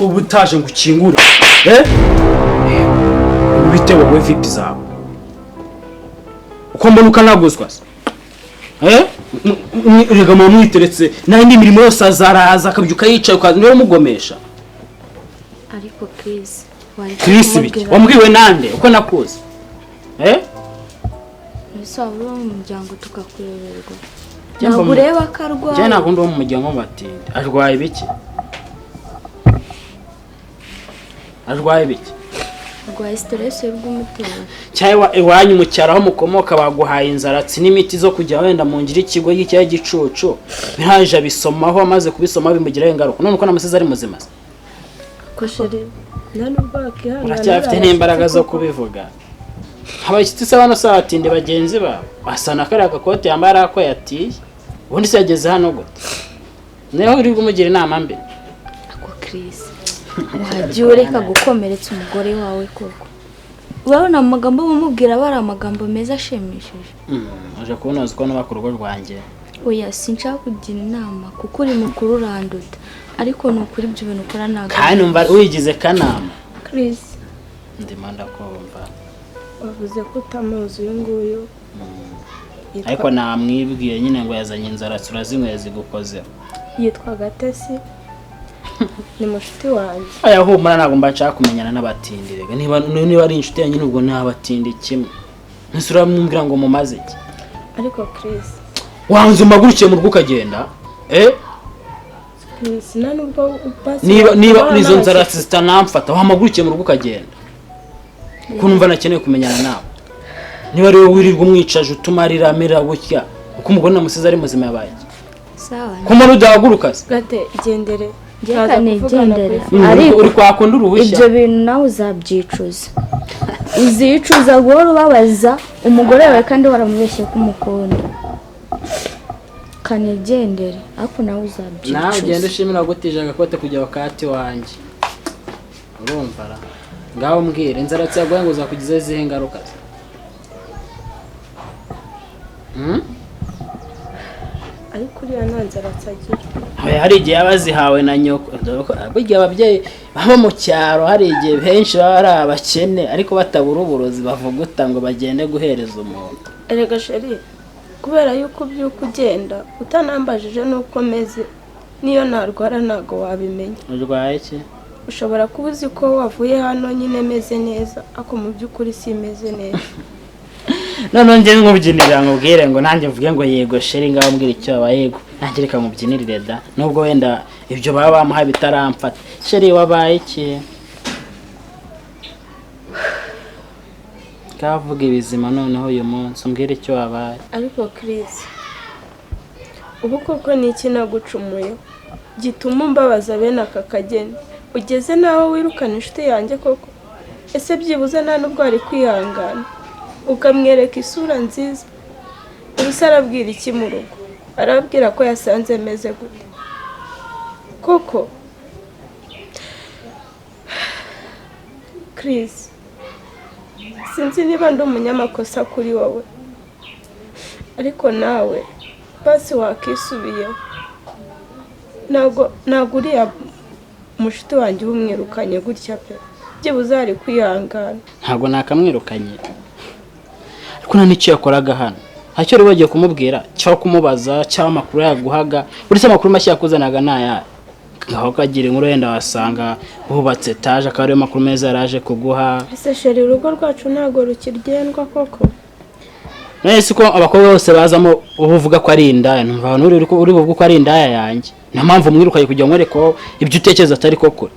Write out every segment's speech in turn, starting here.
ko butaje ngo ukingure bite wowe vipi zawe uko mbona ukanaguzwa rega mu mwiteretse n'indi mirimo yose azaraza akabyuka yicaye niwe mugomesha ariko Chris biki wambwiwe nande uko nakuze Nisabura mu muryango tukakureberwa ntabwo ureba ko arwaye cyane ntabwo ndi mu muryango w'abatinde arwaye biki arwaye stress y'ubw'umutima cyawe iwanyu mu cyaro aho mukomoka baguhaye inzaratsi n'imiti zo kujya wenda mu ngira ikigo y'icya gicucu biraje bisomaho amaze kubisoma bimugiraho ingaruka none uko namasize ari muzima ko sheri uracyafite n'imbaraga zo kubivuga abashyitsi se bano sabatinde bagenzi babo basana kare agakote yambaye arako yatiye ubundi se yageze hano gute niho uri kumugira inama mbi ako Chris wagiye ureka gukomeretsa umugore wawe koko urabona amagambo bamubwira bari amagambo meza ashimishije aje kunoza ko n'abakurwa rwanjye oya sinshaka kugira inama kuko uri mukuru uranduta ariko nukuri ibyo bintu ukora naga kandi umva wigize kanama Chris ndimanda kumva wavuze ko utamuzi uyu nguyu ariko namwibwiye nyine ngo yazanye inzara turazinyweye zigukozeho yitwa Gatesi ni mushiti wanjye aya humura ntabwo mba nshaka kumenyana n'abatindi rega niba ari inshuti yanyu nubwo n'abatindi kimwe ntusura mwumvira ngo mumaze iki ariko Chris wanze umagurukiye mu rugo ukagenda Chris nubwo upasi niba izo nzara zitanamfata wamagurukiye mu rugo ukagenda kunumva nakeneye kumenyana nawe niba rero wirirwa umwicaje utumarira amera gutya uko umugore namusize ari muzima yabaye sawa ko muri udahaguruka se gate gendere gendere ariko uri kwakunda uruhushya ibyo bintu nawe uzabyicuza uzicuza guhora ubabaza umugore wawe kandi waramubeshye ko umukunda kanegendere ariko nawe uzabyicuza nawe ugenda ushimira gutije agakote kujya wakati wanjye urumva ra ngaho mbwira inzara cyaguye ngo uzakugize izihe ngaruka ariko uriya nta nzara atsagira hari igihe yabazihawe na nyoko burya ababyeyi baba mu cyaro hari igihe benshi baba ari abakene ariko batabura uburozi bavuguta ngo bagende guhereza umuntu erega sheri kubera yuko ubyuka ugenda utanambajije nuko meze niyo narwara ntago wabimenya urwaye iki ushobora kuba uzi ko wavuye hano nyine meze neza ako mu by'ukuri si meze neza none njye nk'ubyinirira nkubwire ngo nanjye mvuge ngo yego sheri ngaho mbwira icyo wabaye yego nanjye reka mubyinirire da nubwo wenda ibyo baba bamuhaye bitaramfata sheri wabaye iki kavuga ibizima noneho uyu munsi umbwire icyo wabaye ariko Chris ubu koko ni iki nagucumuye gituma umbabaza bene aka kageni ugeze naho wirukana inshuti yanjye koko ese byibuze nta nubwo ari kwihangana ukamwereka isura nziza ubusa arabwira iki mu rugo arabwira ko yasanze meze gute koko Chris sinzi niba ndi umunyamakosa kuri wowe ariko nawe basi wakisubiyeho ntabwo uriya mushiti wanjye umwirukanye gutya pe byibuze ari kwihangana ntabwo nakamwirukanye ariko nta n'icyo yakoraga hano ntacyo rero bagiye kumubwira cyangwa kumubaza cyangwa amakuru yaguhaga uretse amakuru mashya yakuzanaga n'aya aho kagira inkuru wenda wasanga bubatse etaje akaba ariyo makuru meza yaraje kuguha ese sheri urugo rwacu ntabwo rukiryendwa koko none si ko abakobwa bose bazamo uvuga ko ari indaya numva abantu uri buvuga ko ari indaya yanjye niyo mpamvu mwirukanye kugira ngo mwereke ko ibyo utekereza atari koko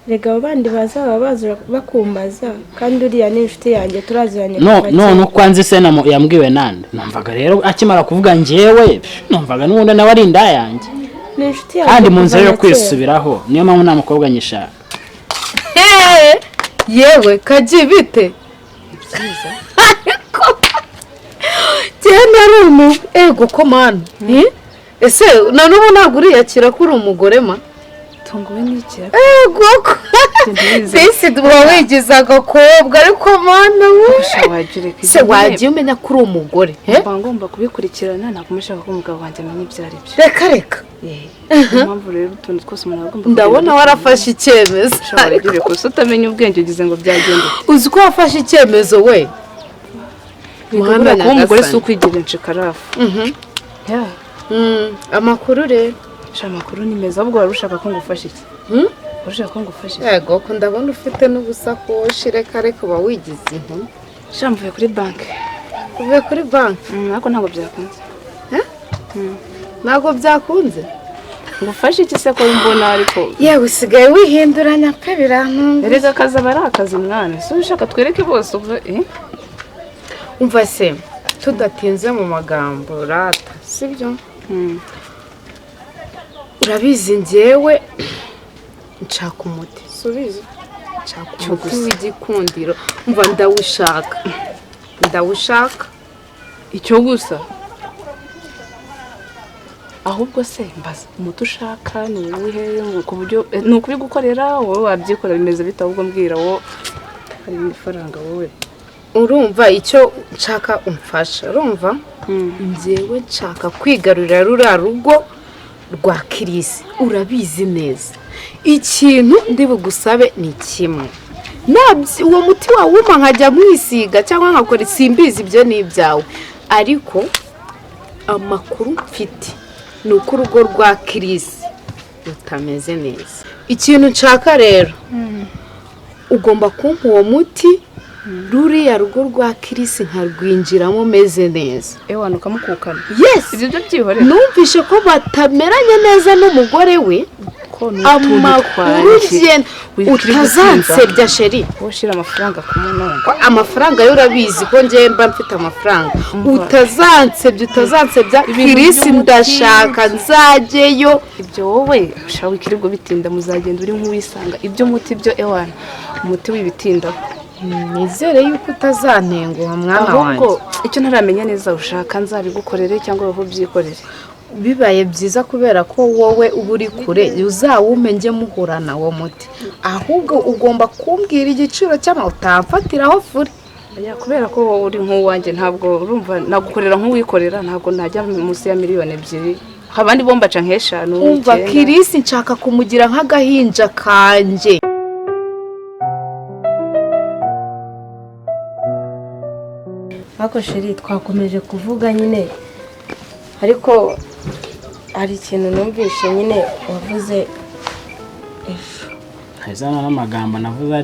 rega abo bandi bazaba baza bakumbaza kandi uriya ni inshuti yanjye turaziranye none uko anzi se yambwiwe nande numvaga rero akimara kuvuga njyewe numvaga n'ubundi nawe ari indaya yanjye ni inshuti yanjye kandi mu nzira yo kwisubiraho niyo mpamvu nta mukobwa nyishaka yewe kaji bite genda rumu ego komana ese na n'ubu ntabwo uriyakira ko uri umugore ma tunguwe n'iki ego ko sisi duba wigize agakobwa ariko mana we se wagiye umenya ko uri umugore ngomba kubikurikirana ntabwo mushaka ko umugabo wanjye amenya ibyo ari byo reka impamvu rero utuntu twose umuntu agomba ndabona warafashe icyemezo ariko gusa utamenya ubwenge ugize ngo byagende uzi ko wafashe icyemezo we muhanda kuba umugore si ukwigira inshikarafu amakuru rero amakuru ni meza ahubwo wari ushaka ko ngufashe iki ushaka ko ngufashe yego ko ndabona ufite n'ubusakoshi reka uba wigize inkumi mvuye kuri banki uvuye kuri banki ariko ntabwo byakunze ntabwo byakunze ngufashe iki se ko mbona ariko yewe usigaye wihinduranya pe birantunga erega akazi aba ari akazi mwana si ushaka twereke bose umva se tudatinze mu magambo rata sibyo urabizi njyewe nshaka umuti subiza nshaka umuti w'igikundiro umva ndawushaka icyo gusa ahubwo se mbaza umuti ushaka ni uwuhe ku buryo ni ukubigukorera wowe wabyikorera bimeze bita ahubwo mbwira wowe hari amafaranga wowe urumva icyo nshaka umfasha urumva njyewe nshaka kwigarurira ruriya rugo rwa Kirisi urabizi neza ikintu ndi bugusabe ni kimwe uwo muti wawuma nkajya mwisiga cyangwa nkakora simbizi ibyo ni ibyawe ariko amakuru mfite ni uko urugo rwa Kirisi rutameze neza ikintu nshaka rero ugomba kumpa uwo muti ruriya rugo rwa Kirisi nkarwinjiramo meze neza ewana ukamukukana yes ibyo byihorera numvishe ko batameranye neza n'umugore we amakuru ugenda utazansebya sheri woshira amafaranga ku munongo amafaranga yo urabizi ko njye mba mfite amafaranga utazansebya Kirisi ndashaka nzageyo ibyo wowe ushaka wikiribwo bitinda muzagenda uri nk'uwisanga ibyo muti byo ewana umuti w'ibitinda nizere yuko utazantenguha mwana wanjye ahubwo icyo ntaramenya neza ushaka nzabigukorere cyangwa wowe ubyikorere bibaye byiza kubera ko wowe uba uri kure uzawume njye muhurana uwo muti ahubwo ugomba kumbwira igiciro utamfatiraho furi kubera ko wowe uri nk'uwanjye ntabwo urumva nagukorera nk'uwikorera ntabwo najya munsi ya miliyoni 2 abandi bo mbaca nk'eshanu umva Kirisi nshaka kumugira nk'agahinja kanje Ako sheri twakomeje kuvuga nyine ariko hari ikintu numvishe nyine wavuze ejo hazana n'amagambo navuze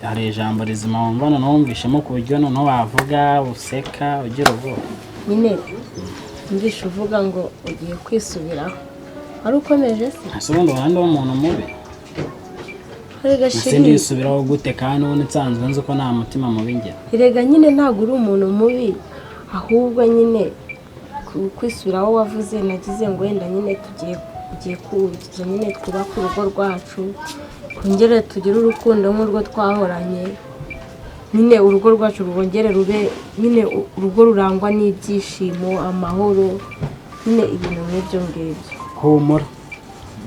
ari ijambo rizima wumva numvishemo ku buryo noneho wavuga useka ugira ubwoba nyine numvishe uvuga ngo ugiye kwisubiraho ari ukomeje se asubundi wandi w'umuntu mubi ese ndisubiraho gute kandi ubu nsanzwe nzi ko nta mutima mubi ngira irega nyine ntabwo uri umuntu mubi ahubwo nyine kwisubiraho wavuze nagize ngo wenda nyine tugiye kuza nyine twubaka urugo rwacu twongere tugire urukundo nk'urwo twahoranye nyine urugo rwacu rwongere rube nyine urugo rurangwa n'ibyishimo amahoro nyine ibintu nk'ibyo ngibyo humura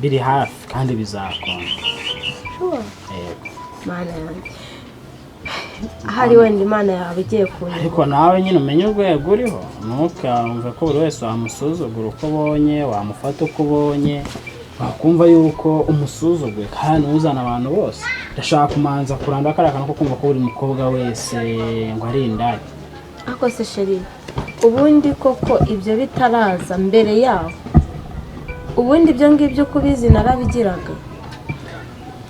biri hafi kandi bizakunda mana yanjye ahari wenda imana yawe igiye kunyura ariko nawe nyine umenye urwego uriho ntukamve ko buri wese wamusuzugura uko ubonye wamufata uko ubonye wakumva yuko umusuzuguye kandi uzana abantu bose ndashaka kumanza kuranda kariya kantu ko kumva ko buri mukobwa wese ngo ari indaya ako se sheri ubundi koko ibyo bitaraza mbere yaho ubundi ibyo ngibyo kubizi narabigiraga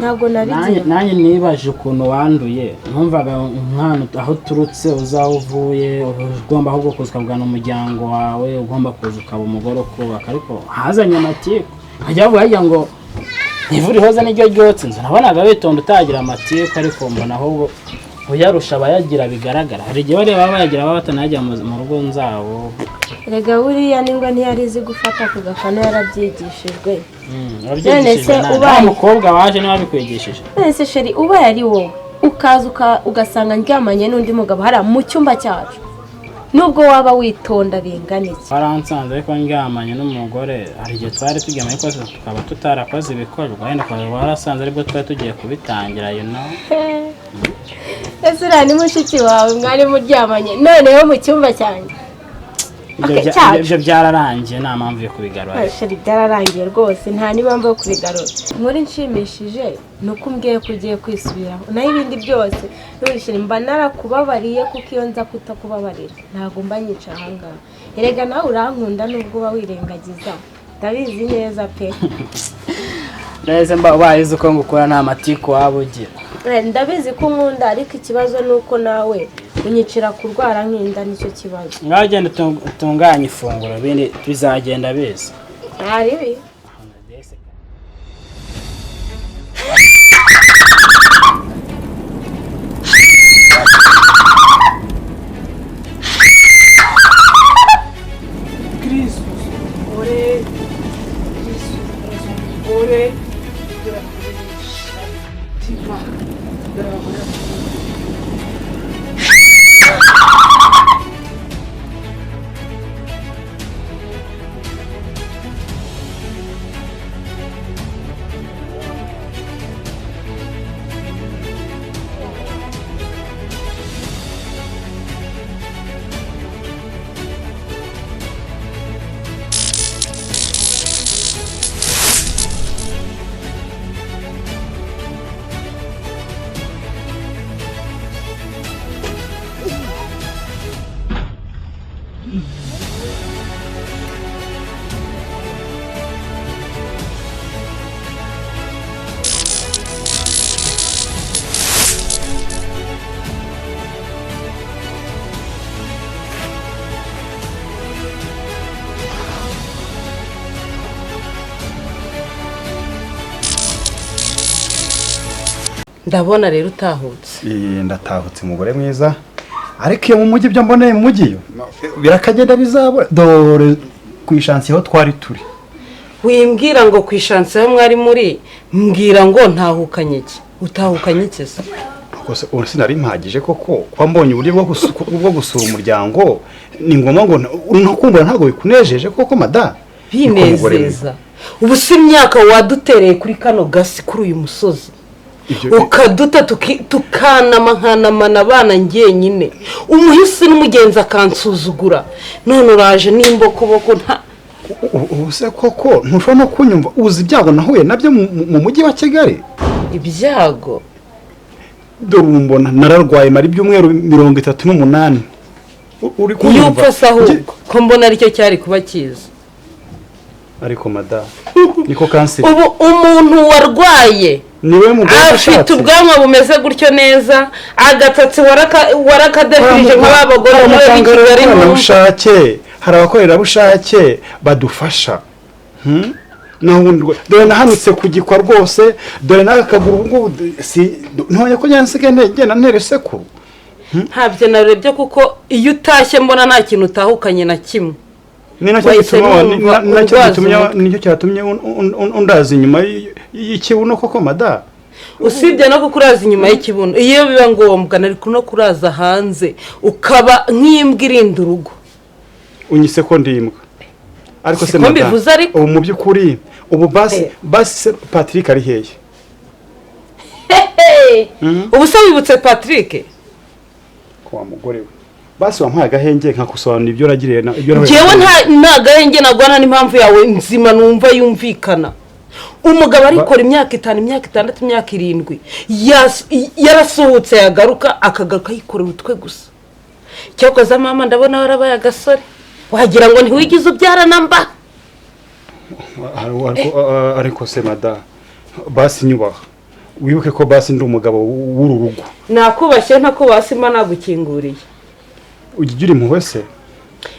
ntabwo nabigira nanjye nibaje ukuntu wanduye numvaga umwana aho turutse uzaho uvuye ugomba ahubwo kuza ukabwana umuryango wawe ugomba kuza ukaba umugore ukubaka ariko hazanye amatiku hajya bavuga ngo ivura ihoze n'iryo ryotse inzu nabonaga witonda utagira amatiku ariko mbona ahubwo uyarusha abayagira bigaragara hari igihe bari baba bayagira baba batanajya mu rugo nzabo rega buriya ningwa ntiyari izi gufata ku gafano yarabyigishijwe ubaye umukobwa waje niba bikwigishije nese sheri ubaye ari wowe ukaza ugasanga ndyamanye n'undi mugabo hariya mu cyumba cyacu nubwo waba witonda bingana iki baransanze ariko ndyamanye n'umugore hari igihe twari turyamanye kose tukaba tutarakoze ibikorwa wenda kwa warasanze aribwo twari tugiye kubitangira ese uriya ni mushiki wawe mwari muryamanye noneho mu cyumba cyanjye ibyo byararangiye nta mpamvu yo kubigarura. sheri byararangiye rwose nta n'impamvu yo kubigarura. Inkuru inshimishije ni uko umbwiye ko ugiye kwisubiraho, naho ibindi byose sheri mba narakubabariye kuko iyo nza kutakubabarira ntabwo mba nyica ahangaha. Erega nawe urankunda nubwo uba wirengagiza, ndabizi neza pe. Nahise mba ubahize uko ngukora nta matiku waba ugira. Ndabizi ko nkunda ariko ikibazo ni uko nawe unyicira kurwara nk'inda, nicyo kibazo. Ngaho genda utunganye ifunguro bindi bizagenda biza. Aribi ndabona rero utahutse. Ndatahutse umugore mwiza, ariko iyo mu mujyi byo mboneye mu mujyi birakagenda bizaba dore ku ishansi aho twari turi. Wimbwira ngo ku ishansi aho mwari muri, mbwira ngo ntahukanye iki, utahukanye iki se? Kose sinari mpagije koko kwa mbonye uburyo bwo gusura umuryango, ni ngombwa ngo ntakumbura ntago bikunejeje koko mada. Binezeza ubu si imyaka wadutereye kuri kano gasi kuri uyu musozi, ukaduta tukanama nkanamana abana njyenyine, umuhisi n'umugenzi akansuzugura, none uraje n'imbokoboko nta. Ubuse koko ntushobora no kunyumva, uzi ibyago nahuye nabyo mu mujyi wa Kigali. Ibyago? Dore mbona nararwaye mari byumweru 38. Uri kunyumva? Yupfa sahuko ko mbona aricyo cyari kuba cyiza. Ariko mada niko kanseri. Ubu umuntu warwaye niwe mugabo afite ubwanwa bumeze gutyo neza, agatatsi warakadefije nk'abagore bari mu bushake, hari abakorera bushake badufasha. Dore nahanutse kugikwa rwose, dore nakaguru ngo ntoya ko nyansike ngenda ntere sekuru. Ntabyo narebye kuko iyo utashye mbona nta kintu utahukanye na kimwe. Nicyo cyatumye undaza inyuma y'ikibuno koko mada. Usibye no kukuraza inyuma y'ikibuno, iyo biba ngombwa nari kuno kuraza hanze ukaba nk'imbwa irinda urugo. Unyise ko ndimbwa. Ariko se mada ubu mu by'ukuri ubu basi Patrick ari hehe? Ubu se wibutse Patrick? Kwa mugore we basi wampaye agahenge nkakusobanura ibyo ragiriye ibyo jewe nta gahenge nagwana n'impamvu yawe nzima numva yumvikana. Umugabo arikora imyaka 5 imyaka 6 imyaka 7 yarasuhutse yagaruka akagaruka yikorera utwe gusa. Cyakoze mama ndabona warabaye agasore, wagira ngo ntiwigize ubyara namba. Ariko se mada basi nyubaha, wibuke ko basi ndi umugabo w'uru rugo. Nakubashye ntako basima nagukinguriye. Ugijuri muwe se?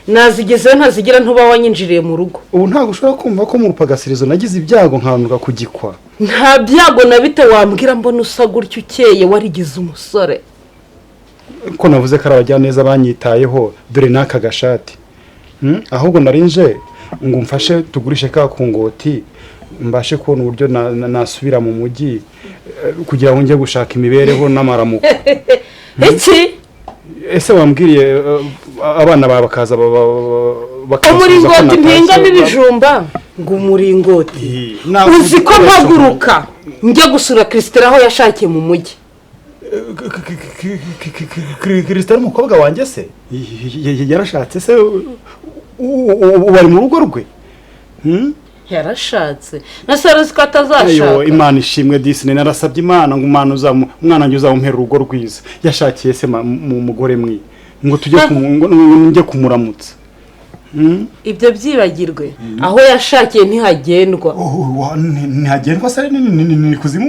Nazigeze ntazigira ntuba wanyinjiriye mu rugo. Ubu ntago ushobora kumva ko mu rupagasirizo nagize ibyago nkanuka kugikwa. Nta byago nabite wambwira mbona usa gutyo ukeye warigize umusore. Ko navuze ko arabajya neza banyitayeho, dore naka gashati. Ahubwo narinje ngo mfashe tugurishe ka kungoti, mbashe kubona uburyo nasubira mu mujyi kugira ngo nje gushaka imibereho n'amaramuko. Iki? Ese wambwiriye abana bakaza umuringoti mpinga n'ibijumba ngo umuringoti uzi ko mpaguruka njye gusura Christelle aho yashakiye mu mujyi. Christelle umukobwa wanjye se yarashatse se bari mu rugo rwe. yarashatse na saruzi ko Ayo atazashaka. Imana ishimwe Disney, narasabye Imana ngo umwana njye uzamumpera urugo rwiza. Yashakiye se mu mugore mwe ngo tujye njye kumuramutsa. Ibyo byibagirwe aho yashakiye ntihagendwa. Ntihagendwa se ni kuzimu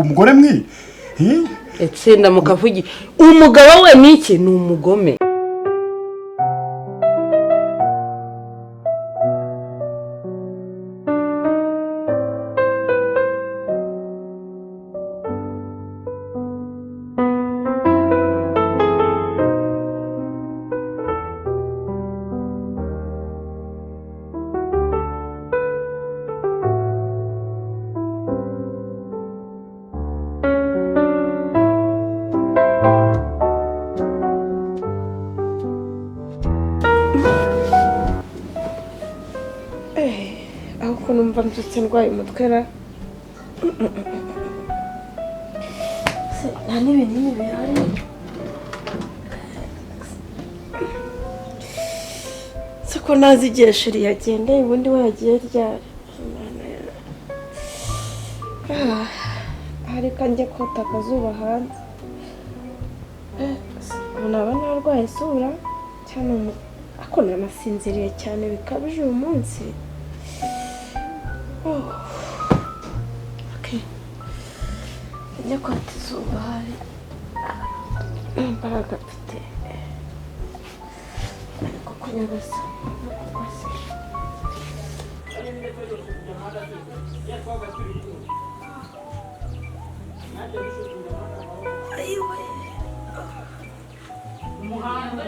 umugore mwe. Etsinda mukavugi umugabo we niki ni umugome. ahubwo numva mbyutse ndwaye umutwe ra nta n'ibinini bihari. se ko nazi igihe sheri yagendeye ubundi we yagiye ryari. ariko njye kota akazuba hanze. ubu naba narwaye isura cyane ariko nanasinziriye cyane bikabije uyu munsi. njye kota izuba hari imbaraga mfite ariko kunyagaza umuhanda